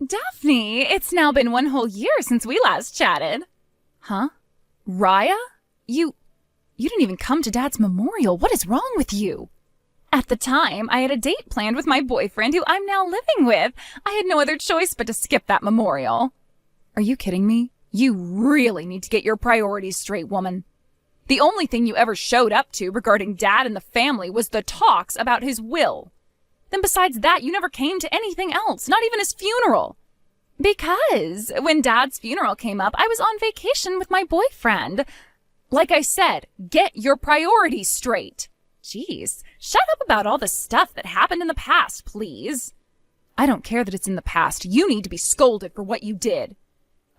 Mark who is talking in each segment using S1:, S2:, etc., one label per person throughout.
S1: Daphne, it's now been one whole year since we last chatted. Huh? Raya? You didn't even come to Dad's memorial. What is wrong with you? At the time, I had a date planned with my boyfriend who I'm now living with. I had no other choice but to skip that memorial. Are you kidding me? You really need to get your priorities straight, woman. The only thing you ever showed up to regarding Dad and the family was the talks about his will. Then besides that, you never came to anything else, not even his funeral. Because when Dad's funeral came up, I was on vacation with my boyfriend. Like I said, get your priorities straight. Jeez, shut up about all the stuff that happened in the past, please. I don't care that it's in the past. You need to be scolded for what you did.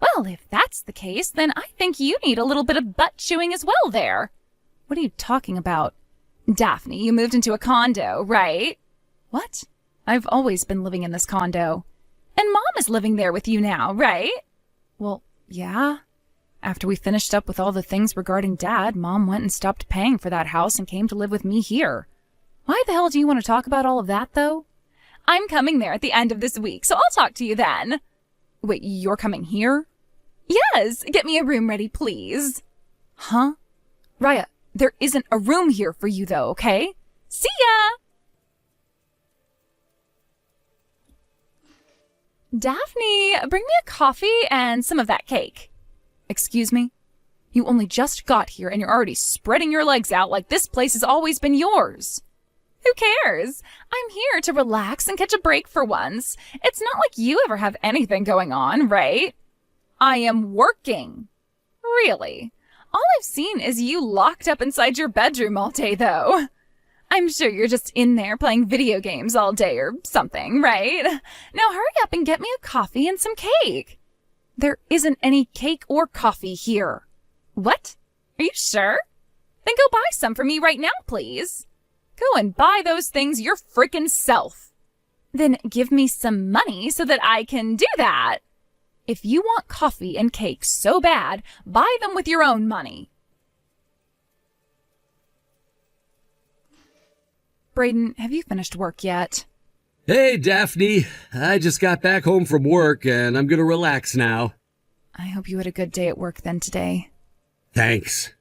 S1: Well, if that's the case, then I think you need a little bit of butt chewing as well there. What are you talking about? Daphne, you moved into a condo, right? What? I've always been living in this condo. And Mom is living there with you now, right? Well, yeah. After we finished up with all the things regarding Dad, Mom went and stopped paying for that house and came to live with me here. Why the hell do you want to talk about all of that, though? I'm coming there at the end of this week, so I'll talk to you then. Wait, you're coming here? Yes, get me a room ready, please. Huh? Raya, there isn't a room here for you, though, okay? See ya! Daphne, bring me a coffee and some of that cake. Excuse me? You only just got here and you're already spreading your legs out like this place has always been yours. Who cares? I'm here to relax and catch a break for once. It's not like you ever have anything going on, right? I am working. Really? All I've seen is you locked up inside your bedroom all day, though. I'm sure you're just in there playing video games all day or something, right? Now hurry up and get me a coffee and some cake. There isn't any cake or coffee here. What? Are you sure? Then go buy some for me right now, please. Go and buy those things your frickin' self. Then give me some money so that I can do that. If you want coffee and cake so bad, buy them with your own money. Brayden, have you finished work yet?
S2: Hey, Daphne. I just got back home from work and I'm gonna relax now.
S1: I hope you had a good day at work then today.
S2: Thanks.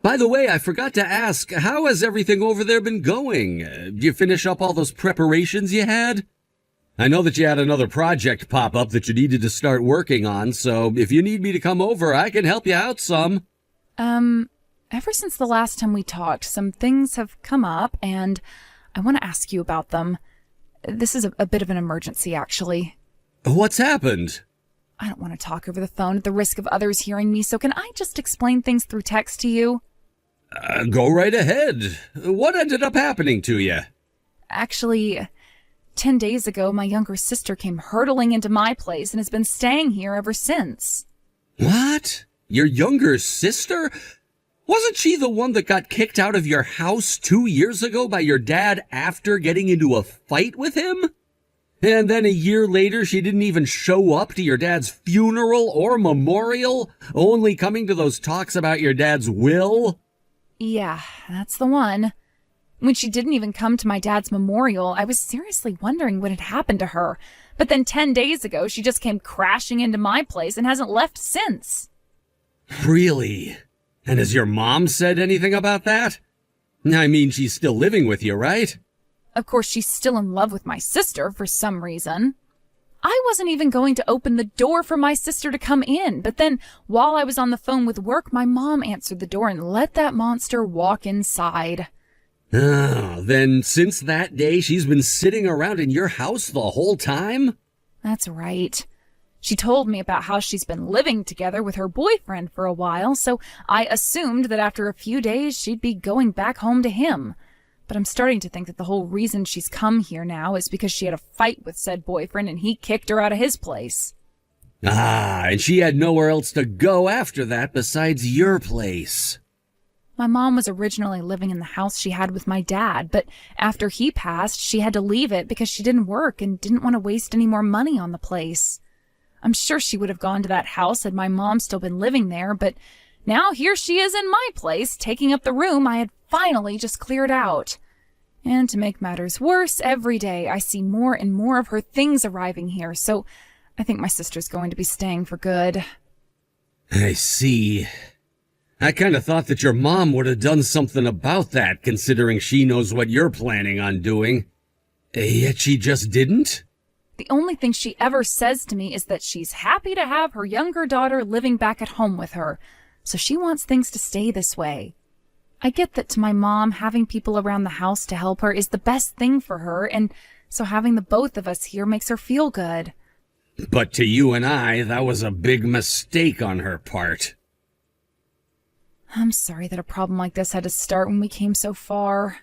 S2: By the way, I forgot to ask, how has everything over there been going? Did you finish up all those preparations you had? I know that you had another project pop up that you needed to start working on, so if you need me to come over, I can help you out some.
S1: Ever since the last time we talked, some things have come up, and I want to ask you about them. This is a bit of an emergency, actually.
S2: What's happened?
S1: I don't want to talk over the phone at the risk of others hearing me, so can I just explain things through text to you?
S2: Go right ahead. What ended up happening to you?
S1: Actually, 10 days ago, my younger sister came hurtling into my place and has been staying here ever since.
S2: What? Your younger sister? Wasn't she the one that got kicked out of your house 2 years ago by your dad after getting into a fight with him? And then a year later, she didn't even show up to your dad's funeral or memorial, only coming to those talks about your dad's will?
S1: Yeah, that's the one. When she didn't even come to my dad's memorial, I was seriously wondering what had happened to her. But then 10 days ago, she just came crashing into my place and hasn't left since.
S2: Really? And has your mom said anything about that? I mean, she's still living with you, right?
S1: Of course, she's still in love with my sister for some reason. I wasn't even going to open the door for my sister to come in, but then while I was on the phone with work, my mom answered the door and let that monster walk inside.
S2: Oh, then since that day, she's been sitting around in your house the whole time?
S1: That's right. She told me about how she's been living together with her boyfriend for a while, so I assumed that after a few days she'd be going back home to him. But I'm starting to think that the whole reason she's come here now is because she had a fight with said boyfriend and he kicked her out of his place.
S2: Ah, and she had nowhere else to go after that besides your place.
S1: My mom was originally living in the house she had with my dad, but after he passed, she had to leave it because she didn't work and didn't want to waste any more money on the place. I'm sure she would have gone to that house had my mom still been living there, but now here she is in my place, taking up the room I had finally just cleared out. And to make matters worse, every day I see more and more of her things arriving here, so I think my sister's going to be staying for good.
S2: I see. I kind of thought that your mom would have done something about that, considering she knows what you're planning on doing. Yet she just didn't?
S1: The only thing she ever says to me is that she's happy to have her younger daughter living back at home with her, so she wants things to stay this way. I get that to my mom, having people around the house to help her is the best thing for her, and so having the both of us here makes her feel good.
S2: But to you and I, that was a big mistake on her part.
S1: I'm sorry that a problem like this had to start when we came so far.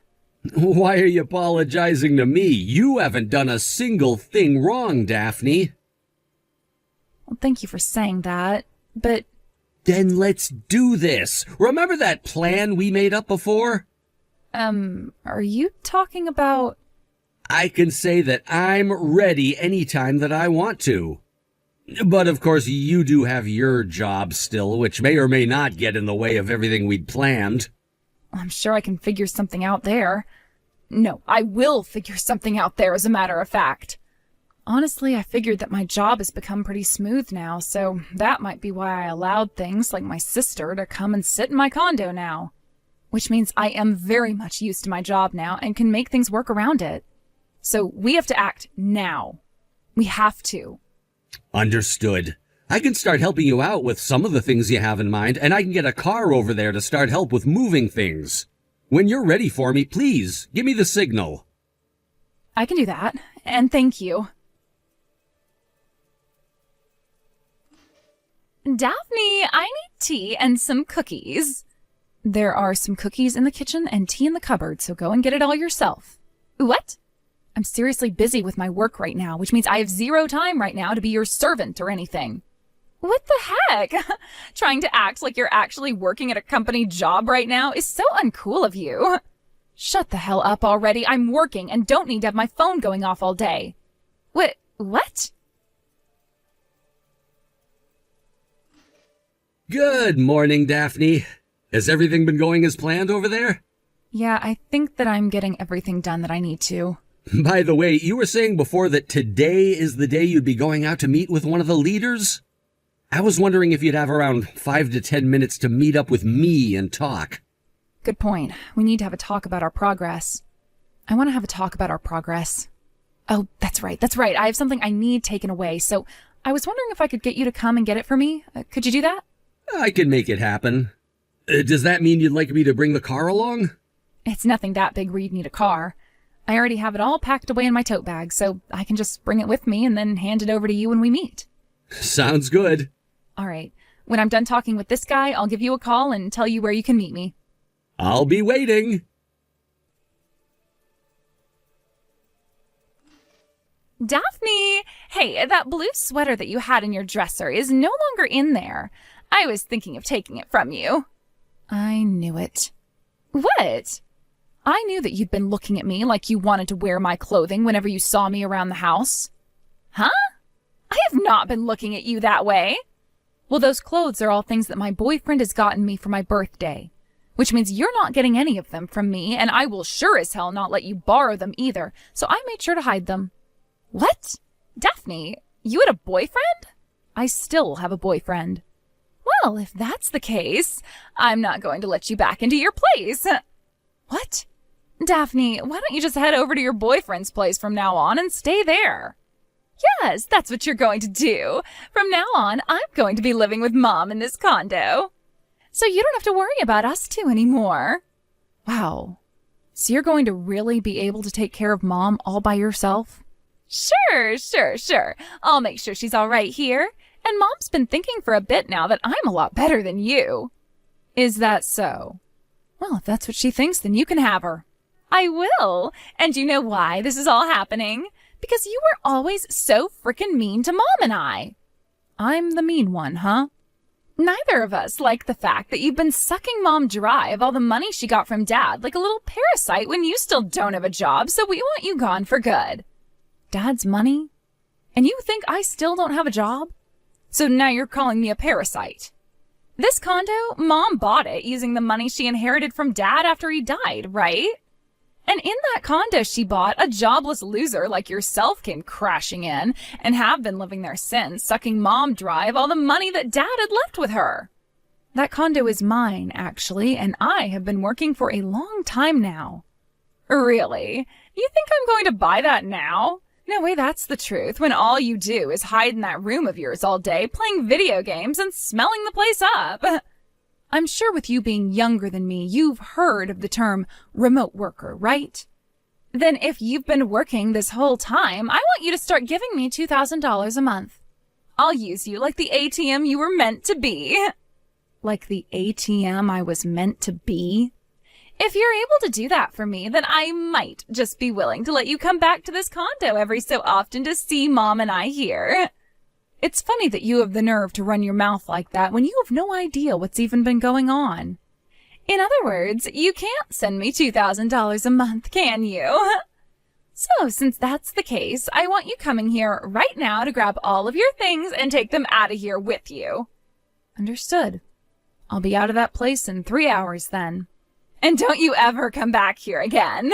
S2: Why are you apologizing to me? You haven't done a single thing wrong, Daphne.
S1: Well, thank you for saying that, but...
S2: Then let's do this. Remember that plan we made up before?
S1: Are you talking about...
S2: I can say that I'm ready anytime that I want to. But of course, you do have your job still, which may or may not get in the way of everything we'd planned.
S1: I'm sure I can figure something out there. No, I will figure something out there, as a matter of fact. Honestly, I figured that my job has become pretty smooth now, so that might be why I allowed things like my sister to come and sit in my condo now. Which means I am very much used to my job now and can make things work around it. So we have to act now. We have to.
S2: Understood. I can start helping you out with some of the things you have in mind, and I can get a car over there to start help with moving things. When you're ready for me, please, give me the signal.
S1: I can do that, and thank you. Daphne, I need tea and some cookies. There are some cookies in the kitchen and tea in the cupboard, so go and get it all yourself. What? I'm seriously busy with my work right now, which means I have zero time right now to be your servant or anything. What the heck? Trying to act like you're actually working at a company job right now is so uncool of you. Shut the hell up already. I'm working and don't need to have my phone going off all day. What?
S2: Good morning, Daphne. Has everything been going as planned over there?
S1: Yeah, I think that I'm getting everything done that I need to.
S2: By the way, you were saying before that today is the day you'd be going out to meet with one of the leaders? I was wondering if you'd have around 5 to 10 minutes to meet up with me and talk.
S1: Good point. We need to have a talk about our progress. I want to have a talk about our progress. Oh, that's right. I have something I need taken away, so I was wondering if I could get you to come and get it for me. Could you do that?
S2: I can make it happen. Does that mean you'd like me to bring the car along?
S1: It's nothing that big where you'd need a car. I already have it all packed away in my tote bag, so I can just bring it with me and then hand it over to you when we meet.
S2: Sounds good.
S1: All right. When I'm done talking with this guy, I'll give you a call and tell you where you can meet me.
S2: I'll be waiting.
S1: Daphne! Hey, that blue sweater that you had in your dresser is no longer in there. I was thinking of taking it from you. I knew it. What? I knew that you'd been looking at me like you wanted to wear my clothing whenever you saw me around the house. Huh? I have not been looking at you that way. Well, those clothes are all things that my boyfriend has gotten me for my birthday, which means you're not getting any of them from me, and I will sure as hell not let you borrow them either, so I made sure to hide them. What? Daphne, you had a boyfriend? I still have a boyfriend. Well, if that's the case, I'm not going to let you back into your place. What? Daphne, why don't you just head over to your boyfriend's place from now on and stay there? Yes, that's what you're going to do. From now on, I'm going to be living with Mom in this condo. So you don't have to worry about us two anymore. Wow. So you're going to really be able to take care of Mom all by yourself? Sure. I'll make sure she's all right here. And Mom's been thinking for a bit now that I'm a lot better than you. Is that so? Well, if that's what she thinks, then you can have her. I will. And you know why this is all happening? Because you were always so frickin' mean to Mom and I. I'm the mean one, huh? Neither of us like the fact that you've been sucking Mom dry of all the money she got from Dad like a little parasite when you still don't have a job, so we want you gone for good. Dad's money? And you think I still don't have a job? So now you're calling me a parasite. This condo, Mom bought it using the money she inherited from Dad after he died, right? And in that condo she bought, a jobless loser like yourself came crashing in and have been living there since, sucking mom dry of all the money that dad had left with her. That condo is mine, actually, and I have been working for a long time now. Really? You think I'm going to buy that now? No way, that's the truth, when all you do is hide in that room of yours all day, playing video games and smelling the place up. I'm sure with you being younger than me, you've heard of the term remote worker, right? Then if you've been working this whole time, I want you to start giving me $2,000 a month. I'll use you like the ATM you were meant to be. Like the ATM I was meant to be? If you're able to do that for me, then I might just be willing to let you come back to this condo every so often to see Mom and I here. It's funny that you have the nerve to run your mouth like that when you have no idea what's even been going on. In other words, you can't send me $2,000 a month, can you? So, since that's the case, I want you coming here right now to grab all of your things and take them out of here with you. Understood. I'll be out of that place in 3 hours then. And don't you ever come back here again.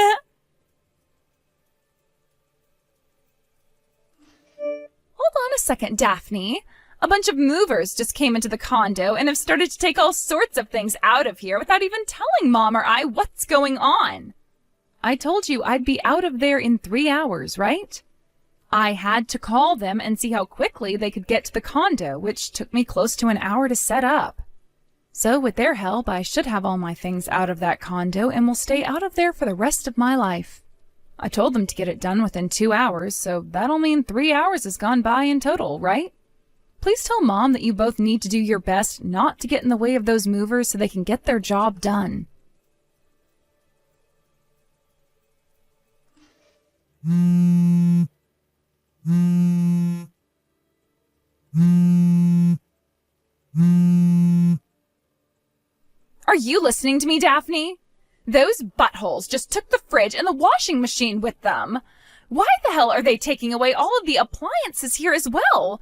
S1: Hold on a second, Daphne. A bunch of movers just came into the condo and have started to take all sorts of things out of here without even telling Mom or I what's going on. I told you I'd be out of there in 3 hours, right? I had to call them and see how quickly they could get to the condo, which took me close to an hour to set up. So with their help, I should have all my things out of that condo and will stay out of there for the rest of my life. I told them to get it done within 2 hours, so that'll mean 3 hours has gone by in total, right? Please tell Mom that you both need to do your best not to get in the way of those movers so they can get their job done. Are you listening to me, Daphne? Those buttholes just took the fridge and the washing machine with them. Why the hell are they taking away all of the appliances here as well?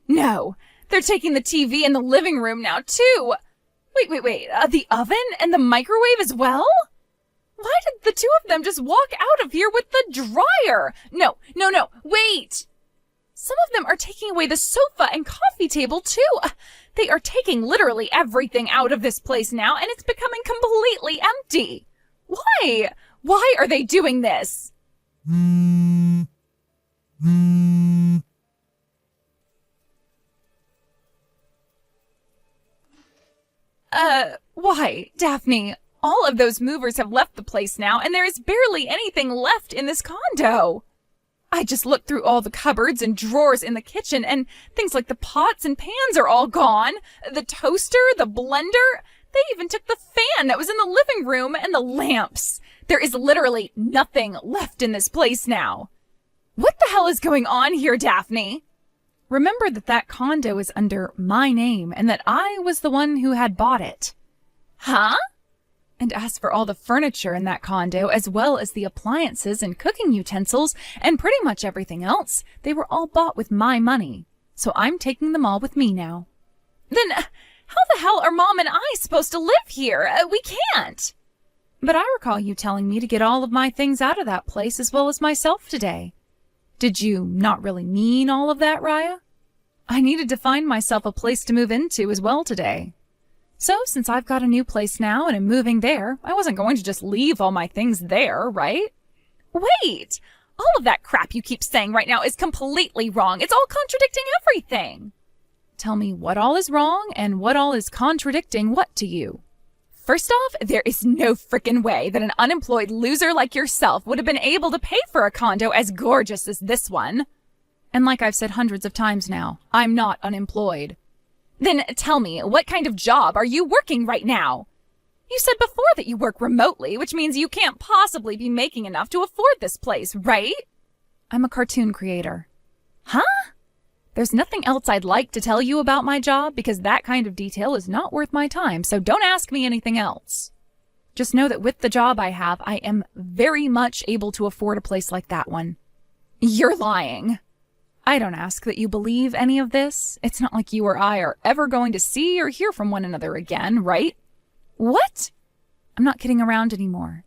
S1: No, they're taking the TV in the living room now, too. Wait, the oven and the microwave as well? Why did the two of them just walk out of here with the dryer? No, wait! Some of them are taking away the sofa and coffee table, too. They are taking literally everything out of this place now, and it's becoming completely empty. Why? Why are they doing this? Why, Daphne? All of those movers have left the place now, and there is barely anything left in this condo. I just looked through all the cupboards and drawers in the kitchen, and things like the pots and pans are all gone. The toaster, the blender, they even took the fan that was in the living room and the lamps. There is literally nothing left in this place now. What the hell is going on here, Daphne? Remember that condo is under my name and that I was the one who had bought it. Huh? And as for all the furniture in that condo, as well as the appliances and cooking utensils and pretty much everything else, they were all bought with my money. So I'm taking them all with me now. Then how the hell are Mom and I supposed to live here? We can't. But I recall you telling me to get all of my things out of that place as well as myself today. Did you not really mean all of that, Raya? I needed to find myself a place to move into as well today. So, since I've got a new place now and am moving there, I wasn't going to just leave all my things there, right? Wait! All of that crap you keep saying right now is completely wrong. It's all contradicting everything. Tell me what all is wrong and what all is contradicting what to you. First off, there is no frickin' way that an unemployed loser like yourself would have been able to pay for a condo as gorgeous as this one. And like I've said hundreds of times now, I'm not unemployed. Then tell me, what kind of job are you working right now? You said before that you work remotely, which means you can't possibly be making enough to afford this place, right? I'm a cartoon creator. Huh? There's nothing else I'd like to tell you about my job because that kind of detail is not worth my time, so don't ask me anything else. Just know that with the job I have, I am very much able to afford a place like that one. You're lying. I don't ask that you believe any of this. It's not like you or I are ever going to see or hear from one another again, right? What? I'm not kidding around anymore.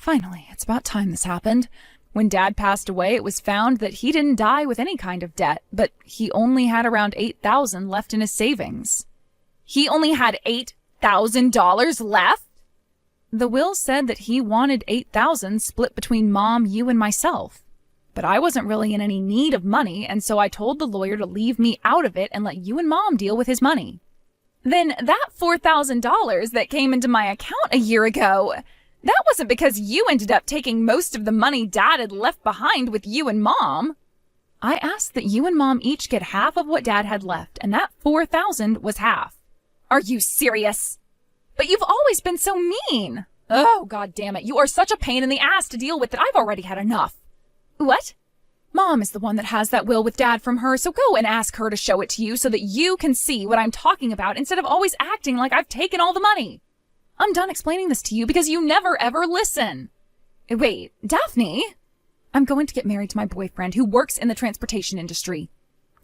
S1: Finally, it's about time this happened. When Dad passed away, it was found that he didn't die with any kind of debt, but he only had around $8,000 left in his savings. He only had $8,000 left? The will said that he wanted $8,000 split between Mom, you, and myself. But I wasn't really in any need of money, and so I told the lawyer to leave me out of it and let you and Mom deal with his money. Then that $4,000 that came into my account a year ago, that wasn't because you ended up taking most of the money Dad had left behind with you and Mom. I asked that you and Mom each get half of what Dad had left, and that $4,000 was half. Are you serious? But you've always been so mean. Oh, God damn it. You are such a pain in the ass to deal with that I've already had enough. What? Mom is the one that has that will with Dad from her, so go and ask her to show it to you so that you can see what I'm talking about instead of always acting like I've taken all the money. I'm done explaining this to you because you never ever listen. Wait, Daphne? I'm going to get married to my boyfriend who works in the transportation industry,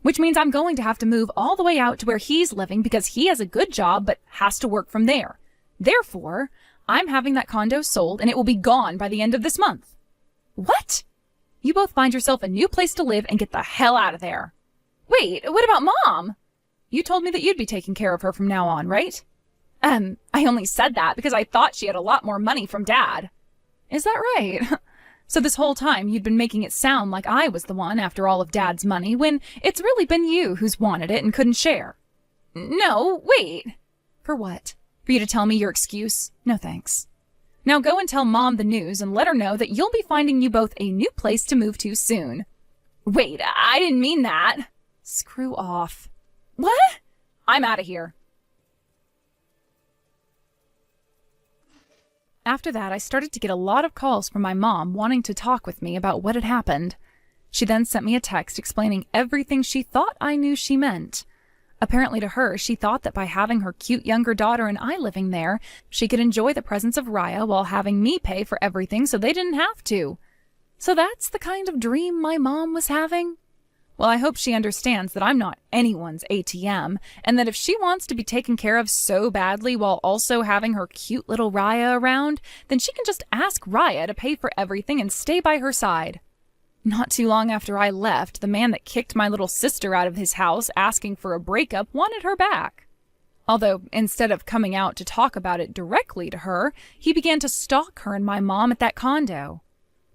S1: which means I'm going to have to move all the way out to where he's living because he has a good job but has to work from there. Therefore, I'm having that condo sold and it will be gone by the end of this month. What? You both find yourself a new place to live and get the hell out of there. Wait, what about Mom? You told me that you'd be taking care of her from now on, right? I only said that because I thought she had a lot more money from Dad. Is that right? So this whole time you'd been making it sound like I was the one after all of Dad's money when it's really been you who's wanted it and couldn't share. No, wait. For what? For you to tell me your excuse? No thanks. Now go and tell Mom the news and let her know that you'll be finding you both a new place to move to soon. Wait, I didn't mean that. Screw off. What? I'm out of here. After that, I started to get a lot of calls from my mom wanting to talk with me about what had happened. She then sent me a text explaining everything she thought I knew she meant. Apparently to her, she thought that by having her cute younger daughter and I living there, she could enjoy the presence of Raya while having me pay for everything so they didn't have to. So that's the kind of dream my mom was having? Well, I hope she understands that I'm not anyone's ATM, and that if she wants to be taken care of so badly while also having her cute little Raya around, then she can just ask Raya to pay for everything and stay by her side. Not too long after I left, the man that kicked my little sister out of his house asking for a breakup wanted her back. Although, instead of coming out to talk about it directly to her, he began to stalk her and my mom at that condo.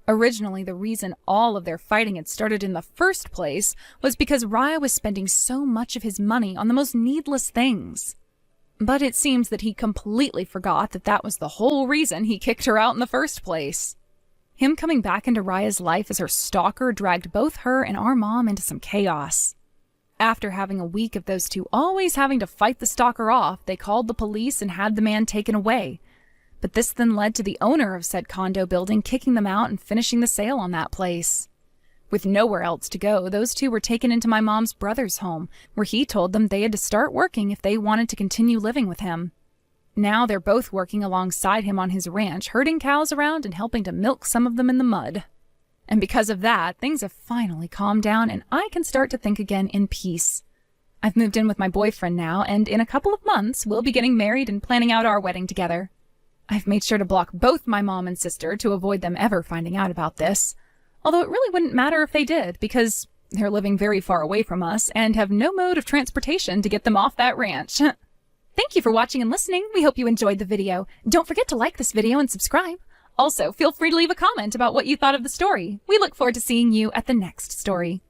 S1: Originally, the reason all of their fighting had started in the first place was because Raya was spending so much of his money on the most needless things. But it seems that he completely forgot that that was the whole reason he kicked her out in the first place. Him coming back into Raya's life as her stalker dragged both her and our mom into some chaos. After having a week of those two always having to fight the stalker off, they called the police and had the man taken away. But this then led to the owner of said condo building kicking them out and finishing the sale on that place. With nowhere else to go, those two were taken into my mom's brother's home, where he told them they had to start working if they wanted to continue living with him. Now they're both working alongside him on his ranch, herding cows around and helping to milk some of them in the mud. And because of that, things have finally calmed down and I can start to think again in peace. I've moved in with my boyfriend now, and in a couple of months, we'll be getting married and planning out our wedding together. I've made sure to block both my mom and sister to avoid them ever finding out about this. Although it really wouldn't matter if they did, because they're living very far away from us and have no mode of transportation to get them off that ranch. Thank you for watching and listening. We hope you enjoyed the video. Don't forget to like this video and subscribe. Also, feel free to leave a comment about what you thought of the story. We look forward to seeing you at the next story.